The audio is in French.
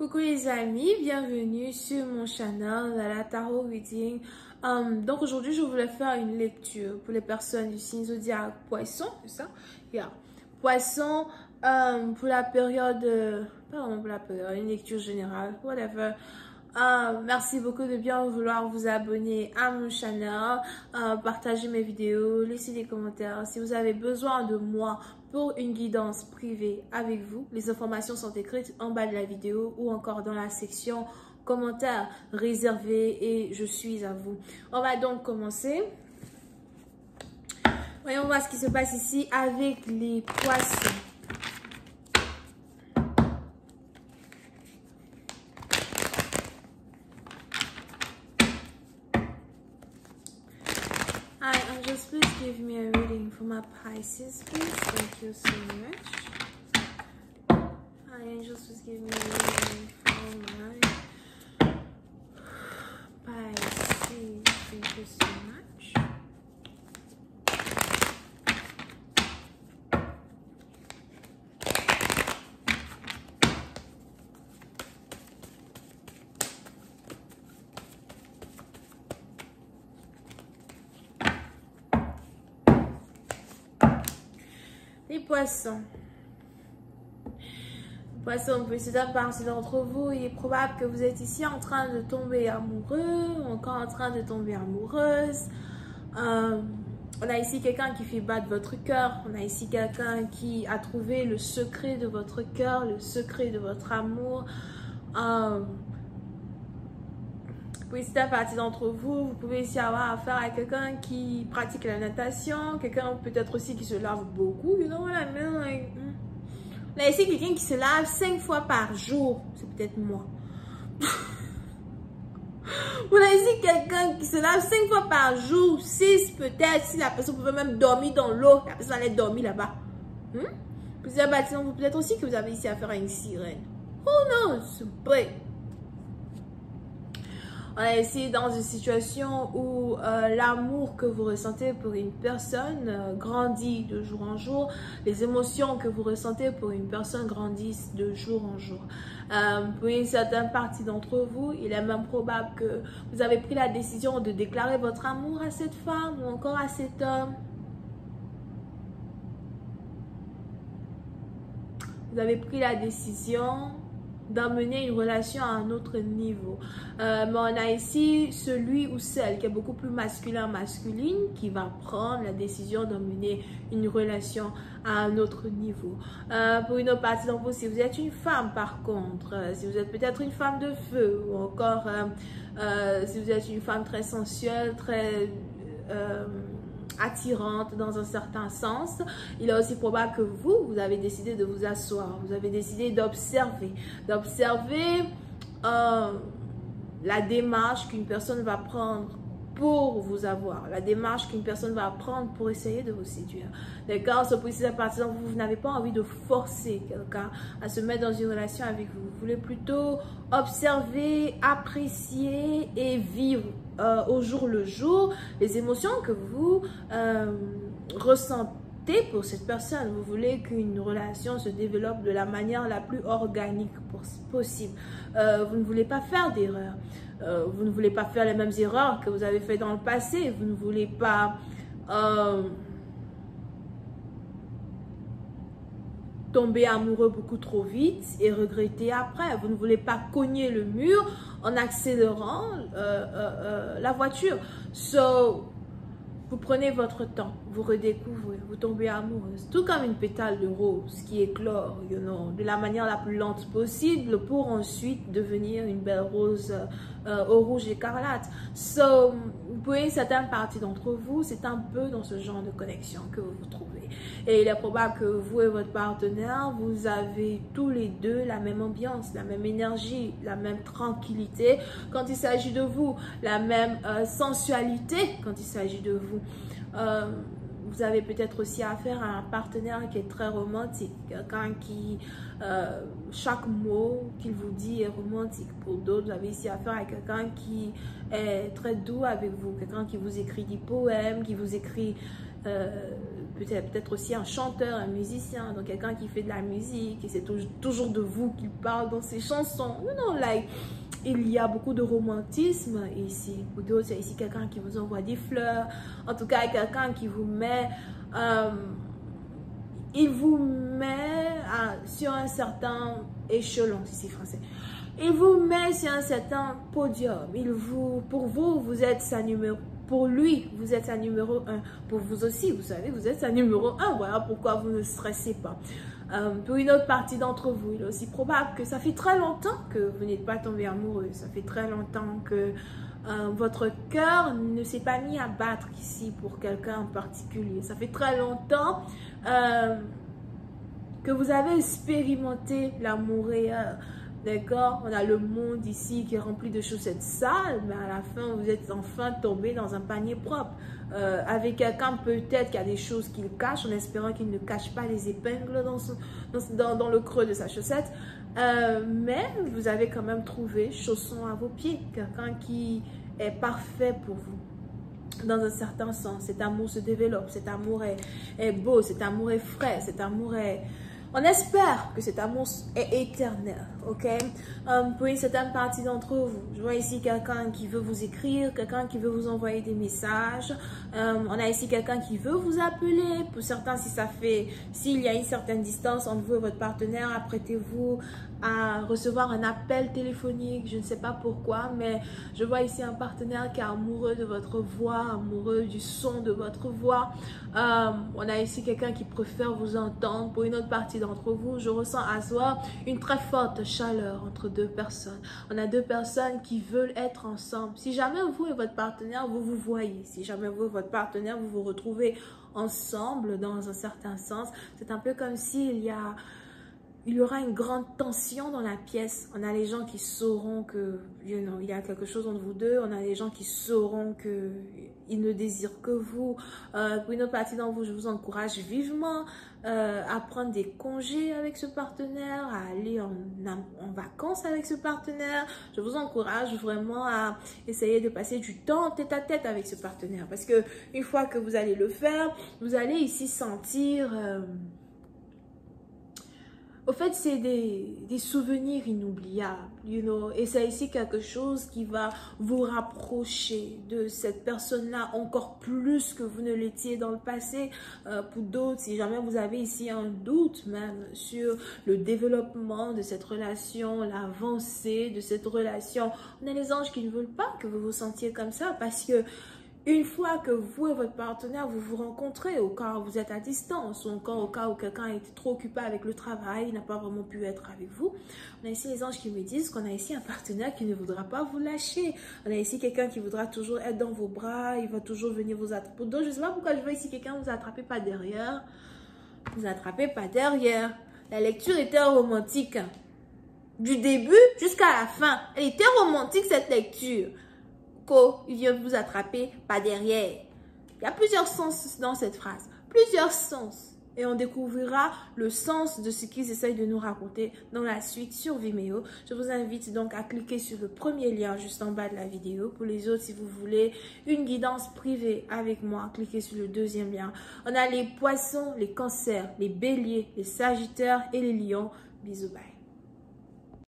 Coucou les amis, bienvenue sur mon channel la Tarot Reading. Donc aujourd'hui je voulais faire une lecture pour les personnes du signe zodiaque Poisson, c'est ça? Poisson pour la période, pas vraiment pour la période, une lecture générale, whatever. Merci beaucoup de bien vouloir vous abonner à mon channel, partager mes vidéos, laisser des commentaires. Si vous avez besoin de moi pour une guidance privée avec vous, les informations sont écrites en bas de la vidéo ou encore dans la section commentaires réservés et je suis à vous. On va donc commencer. Voyons voir ce qui se passe ici avec les poissons. Hi, just please give me a reading for my Pisces, please. Thank you so much. Hi, angels, please give me a reading for my Pisces. Thank you so much. Les poissons. Poissons, c'est à partir d'entre vous, il est probable que vous êtes ici en train de tomber amoureux, ou encore en train de tomber amoureuse. On a ici quelqu'un qui fait battre votre cœur. On a ici quelqu'un qui a trouvé le secret de votre cœur, le secret de votre amour. Oui, c'est à partir d'entre vous. Vous pouvez ici avoir affaire à quelqu'un qui pratique la natation, quelqu'un peut-être aussi qui se lave beaucoup. You know what I mean? Like, on a ici quelqu'un qui se lave 5 fois par jour. C'est peut-être moi. On a ici quelqu'un qui se lave 5 fois par jour. 6 peut-être. Si la personne pouvait même dormir dans l'eau, la personne allait dormir là-bas. Vous à partir d'entre vous, peut-être aussi que vous avez ici affaire à une sirène. Who knows? But on est ici dans une situation où l'amour que vous ressentez pour une personne grandit de jour en jour. Les émotions que vous ressentez pour une personne grandissent de jour en jour. Pour une certaine partie d'entre vous, il est même probable que vous avez pris la décision de déclarer votre amour à cette femme ou encore à cet homme. Vous avez pris la décision d'emmener une relation à un autre niveau. Mais on a ici celui ou celle qui est beaucoup plus masculine qui va prendre la décision d'emmener une relation à un autre niveau. Pour une autre partie d'entre vous, si vous êtes une femme par contre, si vous êtes peut-être une femme de feu ou encore si vous êtes une femme très sensuelle, très attirante dans un certain sens, il est aussi probable que vous avez décidé de vous asseoir, vous avez décidé d'observer la démarche qu'une personne va prendre pour vous avoir, la démarche qu'une personne va prendre pour essayer de vous séduire. D'accord? Ce précise à partir de vous n'avez pas envie de forcer quelqu'un à se mettre dans une relation avec vous. Vous voulez plutôt observer, apprécier et vivre au jour le jour les émotions que vous ressentez pour cette personne. Vous voulez qu'une relation se développe de la manière la plus organique possible. Vous ne voulez pas faire d'erreurs. Vous ne voulez pas faire les mêmes erreurs que vous avez fait dans le passé. Vous ne voulez pas tomber amoureux beaucoup trop vite et regretter après. Vous ne voulez pas cogner le mur en accélérant la voiture. So, vous prenez votre temps, vous redécouvrez, vous tombez amoureuse. Tout comme une pétale de rose qui éclore, you know, de la manière la plus lente possible pour ensuite devenir une belle rose au rouge écarlate. So, pour une certaine partie d'entre vous, c'est un peu dans ce genre de connexion que vous vous trouvez. Et il est probable que vous et votre partenaire, vous avez tous les deux la même ambiance, la même énergie, la même tranquillité quand il s'agit de vous, la même sensualité quand il s'agit de vous. Vous avez peut-être aussi affaire à un partenaire qui est très romantique, quelqu'un qui, chaque mot qu'il vous dit est romantique. Pour d'autres, vous avez ici affaire à quelqu'un qui est très doux avec vous, quelqu'un qui vous écrit des poèmes, qui vous écrit peut-être aussi un chanteur, un musicien, donc quelqu'un qui fait de la musique et c'est toujours de vous qu'il parle dans ses chansons. Non, like, il y a beaucoup de romantisme ici. Pour d'autres, c'est ici quelqu'un qui vous envoie des fleurs. En tout cas, quelqu'un qui vous met... il vous met sur un certain échelon, si c'est français. Il vous met sur un certain podium. Pour vous, vous êtes sa numéro. Pour lui, vous êtes sa numéro 1. Pour vous aussi, vous savez, vous êtes sa numéro 1. Voilà pourquoi vous ne stressez pas. Pour une autre partie d'entre vous, il est aussi probable que ça fait très longtemps que vous n'êtes pas tombé amoureux. Ça fait très longtemps que votre cœur ne s'est pas mis à battre ici pour quelqu'un en particulier. Ça fait très longtemps que vous avez expérimenté l'amour réel. D'accord? On a le monde ici qui est rempli de chaussettes sales, mais à la fin, vous êtes enfin tombé dans un panier propre. Avec quelqu'un peut-être qui a des choses qu'il cache, en espérant qu'il ne cache pas les épingles dans le creux de sa chaussette. Mais vous avez quand même trouvé chausson à vos pieds. Quelqu'un qui est parfait pour vous. Dans un certain sens, cet amour se développe, cet amour est beau, cet amour est frais, cet amour est... On espère que cet amour est éternel, ok? Pour une certaine partie d'entre vous, je vois ici quelqu'un qui veut vous écrire, quelqu'un qui veut vous envoyer des messages. On a ici quelqu'un qui veut vous appeler. Pour certains, s'il y a une certaine distance entre vous et votre partenaire, apprêtez-vous à recevoir un appel téléphonique. Je ne sais pas pourquoi, mais je vois ici un partenaire qui est amoureux de votre voix, amoureux du son de votre voix. On a ici quelqu'un qui préfère vous entendre. Pour une autre partie d'entre vous, je ressens à soi une très forte chaleur entre deux personnes. On a deux personnes qui veulent être ensemble. Si jamais vous et votre partenaire, vous vous voyez, si jamais vous et votre partenaire, vous vous retrouvez ensemble dans un certain sens, c'est un peu comme s'il y aura une grande tension dans la pièce. On a les gens qui sauront que, il y a quelque chose entre vous deux. On a les gens qui sauront qu'ils ne désirent que vous. Pour une autre partie d'entre vous, je vous encourage vivement à prendre des congés avec ce partenaire, à aller en vacances avec ce partenaire. Je vous encourage vraiment à essayer de passer du temps tête à tête avec ce partenaire. Parce que une fois que vous allez le faire, vous allez ici sentir... Au fait, c'est des souvenirs inoubliables, et c'est ici quelque chose qui va vous rapprocher de cette personne-là encore plus que vous ne l'étiez dans le passé. Pour d'autres, si jamais vous avez ici un doute même sur le développement de cette relation, l'avancée de cette relation, on a les anges qui ne veulent pas que vous vous sentiez comme ça parce que une fois que vous et votre partenaire, vous vous rencontrez, au cas où vous êtes à distance, ou encore au cas où quelqu'un a été trop occupé avec le travail, il n'a pas vraiment pu être avec vous, on a ici les anges qui me disent qu'on a ici un partenaire qui ne voudra pas vous lâcher. On a ici quelqu'un qui voudra toujours être dans vos bras, il va toujours venir vous attraper. Donc, je ne sais pas pourquoi je vois ici quelqu'un vous attraper pas derrière. Vous attrapez pas derrière. La lecture était romantique. Du début jusqu'à la fin. Elle était romantique cette lecture. Il vient vous attraper, pas derrière. Il y a plusieurs sens dans cette phrase. Plusieurs sens. Et on découvrira le sens de ce qu'ils essayent de nous raconter dans la suite sur Vimeo. Je vous invite donc à cliquer sur le premier lien juste en bas de la vidéo. Pour les autres, si vous voulez une guidance privée avec moi, cliquez sur le deuxième lien. On a les poissons, les cancers, les béliers, les sagittaires et les lions. Bisous, bye.